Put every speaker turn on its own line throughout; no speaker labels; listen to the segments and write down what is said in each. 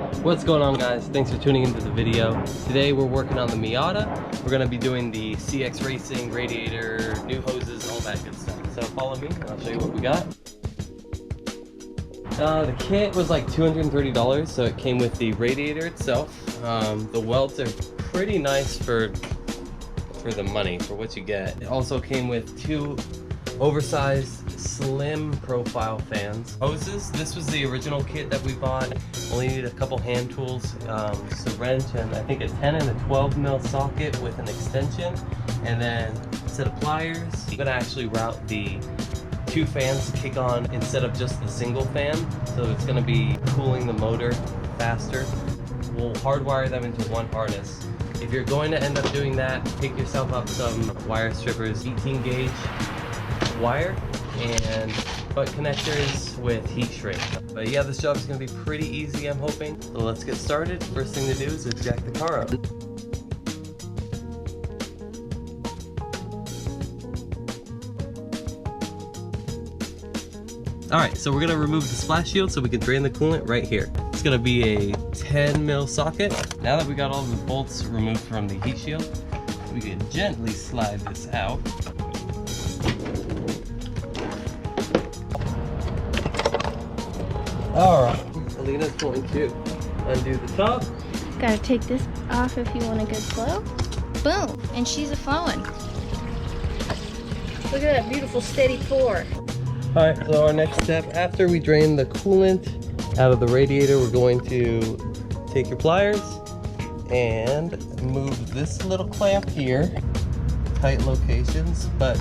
What's going on, guys? Thanks for tuning into the video. Today we're working on the Miata. We're going to be doing the CX Racing, radiator, new hoses, all that good stuff. So follow me and I'll show you what we got. The kit was like $230, so it came with the radiator itself. The welds are pretty nice for the money, for what you get. It also came with two oversized slim profile fans. Hoses, this was the original kit that we bought. Only needed a couple hand tools, just a wrench, and I think a 10 and a 12 mil socket with an extension, and then a set of pliers. I'm gonna actually route the two fans to kick on instead of just the single fan, so it's gonna be cooling the motor faster. We'll hardwire them into one harness. If you're going to end up doing that, pick yourself up some wire strippers, 18 gauge wire and butt connectors with heat shrink. But yeah, this job is going to be pretty easy, I'm hoping. So let's get started. First thing to do is jack the car up. Alright, so we're going to remove the splash shield so we can drain the coolant right here. It's going to be a 10 mil socket. Now that we got all the bolts removed from the heat shield, we can gently slide this out. Alright, Alina's going to undo the top.
Gotta take this off if you want a good flow. Boom! And she's a-flowing. Look at that beautiful steady pour.
Alright, so our next step, after we drain the coolant out of the radiator, we're going to take your pliers and move this little clamp here. Tight locations, but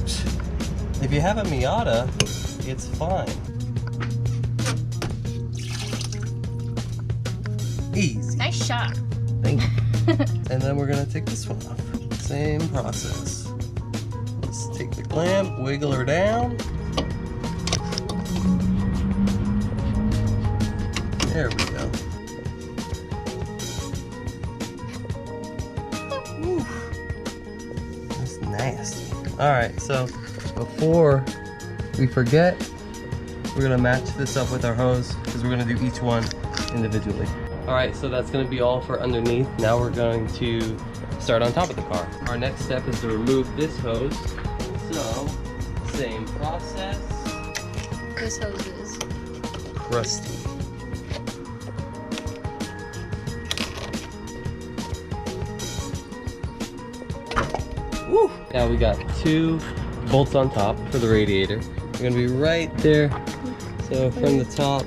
if you have a Miata, it's fine. Easy.
Nice shot.
Thank you. And then we're gonna take this one off. Same process. Let's take the clamp, wiggle her down. There we go. Woo. That's nasty. Alright, so before we forget, we're gonna match this up with our hose because we're gonna do each one individually. Alright, so that's going to be all for underneath. Now we're going to start on top of the car. Our next step is to remove this hose. So, same process.
This hose is
crusty. Woo! Now we got two bolts on top for the radiator. They're going to be right there. So from the top.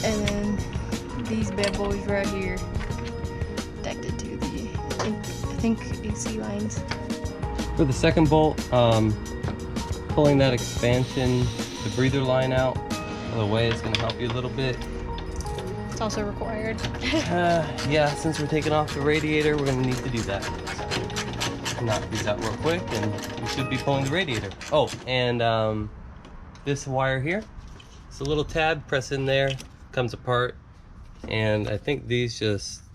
and then these bad boys right here connected to the, I think AC lines.
For the second bolt, pulling that expansion, the breather line out of the way is going to help you a little bit.
It's also required.
Yeah, since we're taking off the radiator, we're going to need to do that. So, knock these out real quick and we should be pulling the radiator. Oh, and this wire here, it's a little tab, press in there, comes apart. And I think these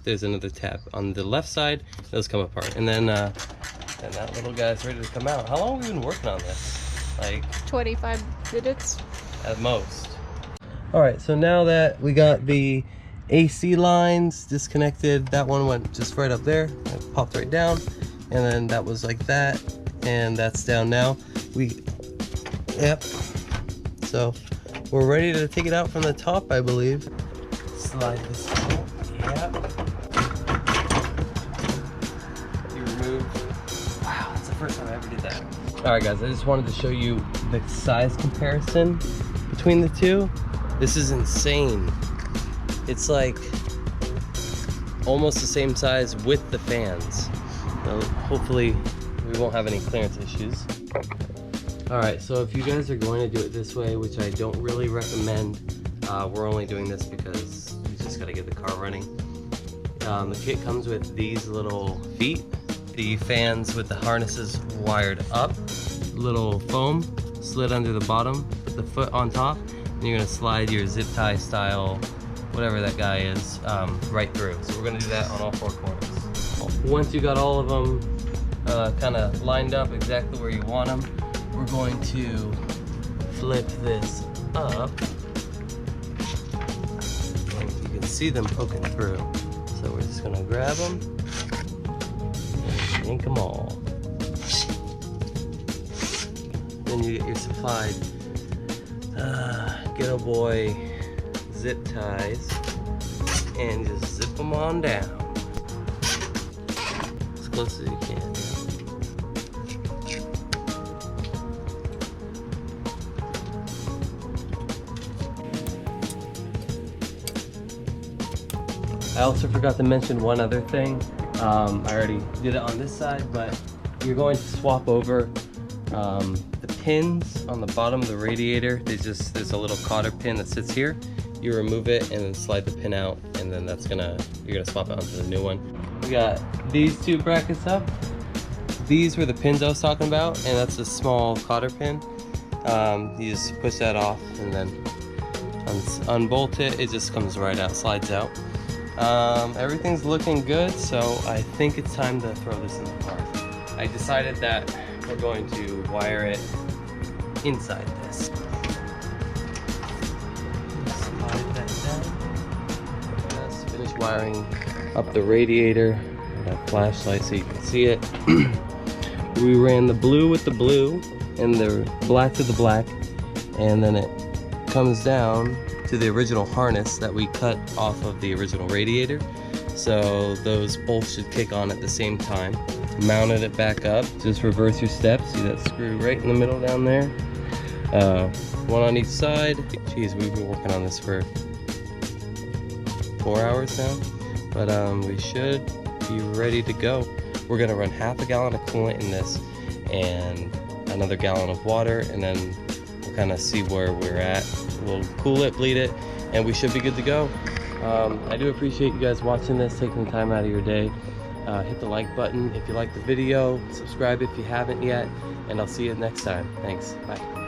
there's another tab on the left side, those come apart. And then that little guy's ready to come out. How long have we been working on this? Like
25 minutes
at most. Alright, so now that we got the AC lines disconnected, that one went just right up there. It popped right down. And then that was like that. And that's down now. Yep. So we're ready to take it out from the top, I believe. Slide this out. Yep. You remove. Wow, that's the first time I ever did that. Alright guys, I just wanted to show you the size comparison between the two. This is insane. It's like almost the same size with the fans. So hopefully we won't have any clearance issues. Alright, so if you guys are going to do it this way, which I don't really recommend, we're only doing this because we just got to get the car running. The kit comes with these little feet, the fans with the harnesses wired up, little foam slid under the bottom, put the foot on top, and you're going to slide your zip tie style, whatever that guy is, right through. So we're going to do that on all four corners. Once you got all of them kind of lined up exactly where you want them, we're going to flip this up. see them poking through. So we're just gonna grab them and yank them all. Then you get your supplied Ghetto Boy zip ties and just zip them on down as close as you can. I also forgot to mention one other thing. I already did it on this side, but you're going to swap over the pins on the bottom of the radiator. There's a little cotter pin that sits here. You remove it and then slide the pin out, and then you're gonna swap it onto the new one. We got these two brackets up. These were the pins I was talking about, and that's a small cotter pin. You just push that off and then unbolt it. It just comes right out, slides out. Everything's looking good, so I think it's time to throw this in the car. I decided that we're going to wire it inside this. Slide that down. Just finish wiring up the radiator with a flashlight so you can see it. We ran the blue with the blue and the black to the black, and then it comes down to the original harness that we cut off of the original radiator. So those bolts should kick on at the same time. Mounted it back up, just reverse your steps. See that screw right in the middle down there? One on each side. Geez, we've been working on this for 4 hours now, but we should be ready to go. We're gonna run half a gallon of coolant in this and another gallon of water, and then we'll kind of see where we're at. We'll cool it, bleed it, and we should be good to go. I do appreciate you guys watching this, taking the time out of your day. Hit the like button if you like the video, subscribe if you haven't yet, and I'll see you next time. Thanks, bye.